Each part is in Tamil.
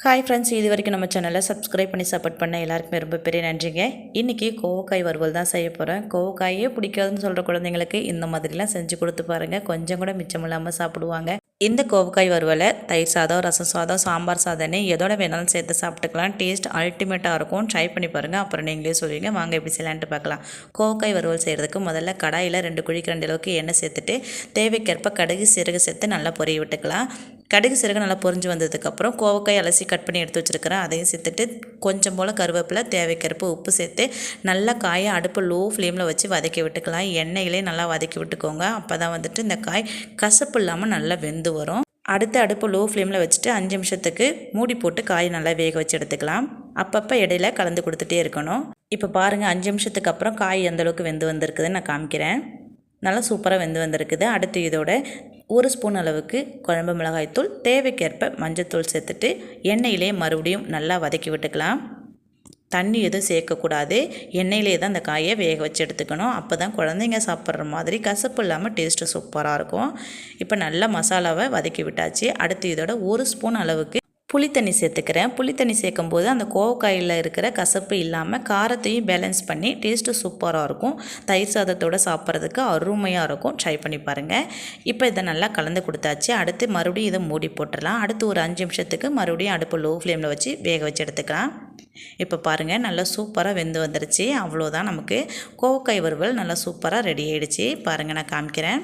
ஹாய் ஃப்ரெண்ட்ஸ், இது வரைக்கும் நம்ம சேனலை சப்ஸ்கிரைப் பண்ணி சப்போர்ட் பண்ண எல்லாருக்குமே ரொம்ப பெரிய நன்றிங்க. இன்றைக்கி கோவக்காய் வறுவல் தான் செய்ய போகிறேன். கோவக்காயே பிடிக்காதுன்னு சொல்கிற குழந்தைங்களுக்கு இந்த மாதிரிலாம் செஞ்சு கொடுத்து பாருங்கள், கொஞ்சம் கூட மிச்சம் இல்லாமல் சாப்பிடுவாங்க. இந்த கோவக்காய் வறுவலை தயிர் சாதம், ரசம் சாதம், சாம்பார் சாதம்னு எதோட வேணாலும் சேர்த்து சாப்பிட்டுக்கலாம். டேஸ்ட் அல்டிமேட்டாக இருக்கும். ட்ரை பண்ணி பாருங்கள், அப்புறம் நீங்களே சொல்லுவீங்க. வாங்க எப்படி செய்யலான்ட்டு பார்க்கலாம். கோவக்காய் வறுவல் செய்கிறதுக்கு முதல்ல கடாயில் 2 குழிக்கு 2 அளவுக்கு எண்ணெய் சேர்த்துட்டு தேவைக்கேற்ப கடுகு சீரகம் சேர்த்து நல்லா பொரிய விட்டுக்கலாம். கடுகு சீரகம் நல்லா பொரிஞ்சு வந்ததுக்கப்புறம் கோவக்காய் அலசி கட் பண்ணி எடுத்து வச்சுருக்கிறேன், அதையும் சேர்த்துட்டு கொஞ்சம் போல் கருவேப்பிலை, தேவைக்கேற்ப உப்பு சேர்த்து நல்லா காயை அடுப்பு லோ ஃப்ளேமில் வச்சு வதக்கி விட்டுக்கலாம். எண்ணெயிலே நல்லா வதக்கி விட்டுக்கோங்க. அப்போ தான் வந்துட்டு இந்த காய் கசப்பு இல்லாமல் நல்லா வெந்து வரும். அடுப்பு லோ ஃப்ளேமில் வச்சுட்டு 5 நிமிஷத்துக்கு மூடி போட்டு காய் நல்லா வேக வச்சு எடுத்துக்கலாம். அப்பப்போ இடையில கலந்து கொடுத்துட்டே இருக்கணும். இப்போ பாருங்கள், 5 நிமிஷத்துக்கு அப்புறம் காய் எந்தளவுக்கு வெந்து வந்திருக்குதுன்னு நான் காமிக்கிறேன். நல்லா சூப்பராக வெந்து வந்திருக்குது. அடுத்து இதோட 1 ஸ்பூன் அளவுக்கு குழம்பு மிளகாய்த்தூள், தேவைக்கேற்ப மஞ்சள்தூள் சேர்த்துட்டு எண்ணெயிலே மறுபடியும் நல்லா வதக்கி விட்டுக்கலாம். தண்ணி எதுவும் சேர்க்கக்கூடாது. எண்ணெயிலே தான் அந்த காயை வேக வச்சு எடுத்துக்கணும். அப்போ தான் குழந்தைங்க சாப்பிட்ற மாதிரி கசப்பு இல்லாமல் டேஸ்ட்டு சூப்பராக இருக்கும். இப்போ நல்லா மசாலாவை வதக்கி விட்டாச்சு. அடுத்து இதோட 1 ஸ்பூன் அளவுக்கு புளித்தண்ணி சேர்த்துக்கிறேன். புளித்தண்ணி சேர்க்கும்போது அந்த கோவக்காயில் இருக்கிற கசப்பு இல்லாமல் காரத்தையும் பேலன்ஸ் பண்ணி டேஸ்ட்டு சூப்பராக இருக்கும். தயிர் சாதத்தோடு சாப்பிட்றதுக்கு அருமையாக இருக்கும். ட்ரை பண்ணி பாருங்கள். இப்போ இதை நல்லா கலந்து கொடுத்தாச்சு. அடுத்து மறுபடியும் இதை மூடி போட்டுடலாம். அடுத்து ஒரு 5 நிமிஷத்துக்கு மறுபடியும் அடுப்பு லோ ஃப்ளேமில் வச்சு வேக வச்சு எடுத்துக்கலாம். இப்போ பாருங்கள், நல்லா சூப்பராக வெந்து வந்துருச்சு. அவ்வளோதான், நமக்கு கோவக்காய் வறுவல் நல்லா சூப்பராக ரெடி ஆகிடுச்சு. பாருங்கள், நான் காமிக்கிறேன்.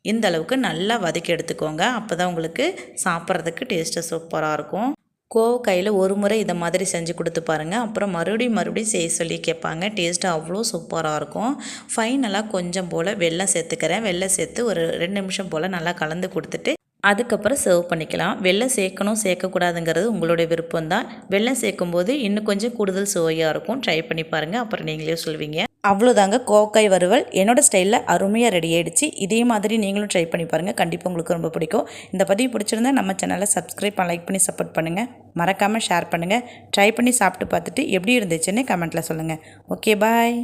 இந்த அளவுக்கு நல்லா வதக்கி எடுத்துக்கோங்க. அப்போ தான் உங்களுக்கு சாப்பிட்றதுக்கு டேஸ்ட்டு சூப்பராக இருக்கும். கோவக்காயில் ஒரு முறை இதை மாதிரி செஞ்சு கொடுத்து பாருங்கள். அப்புறம் மறுபடியும் செய்ய சொல்லி கேட்பாங்க. டேஸ்ட்டு அவ்வளோ சூப்பராக இருக்கும். ஃபைனலாக கொஞ்சம் போல் வெல்லம் சேர்த்துக்கிறேன். வெல்லம் சேர்த்து ஒரு 2 நிமிஷம் போல் நல்லா கலந்து கொடுத்துட்டு அதுக்கப்புறம் சர்வ் பண்ணிக்கலாம். வெல்லம் சேர்க்கணும் சேர்க்கக்கூடாதுங்கிறது உங்களுடைய விருப்பம்தான். வெல்லம் சேர்க்கும்போது இன்னும் கொஞ்சம் கூடுதல் சுவையாக இருக்கும். ட்ரை பண்ணி பாருங்கள், அப்புறம் நீங்களே சொல்வீங்க. அவ்வளோதாங்க, கோவக்காய் வறுவல் என்னோட ஸ்டைலில் அருமையாக ரெடி ஆகிடுச்சு. இதே மாதிரி நீங்களும் ட்ரை பண்ணி பாருங்கள், கண்டிப்பாக உங்களுக்கு ரொம்ப பிடிக்கும். இந்த பதிவு பிடிச்சிருந்தா நம்ம சேனலை சப்ஸ்கிரைப் லைக் பண்ணி சப்போர்ட் பண்ணுங்கள். மறக்காமல் ஷேர் பண்ணுங்கள். ட்ரை பண்ணி சாப்பிட்டு பார்த்துட்டு எப்படி இருந்துச்சுன்னு கமெண்ட்டில் சொல்லுங்கள். ஓகே, பாய்.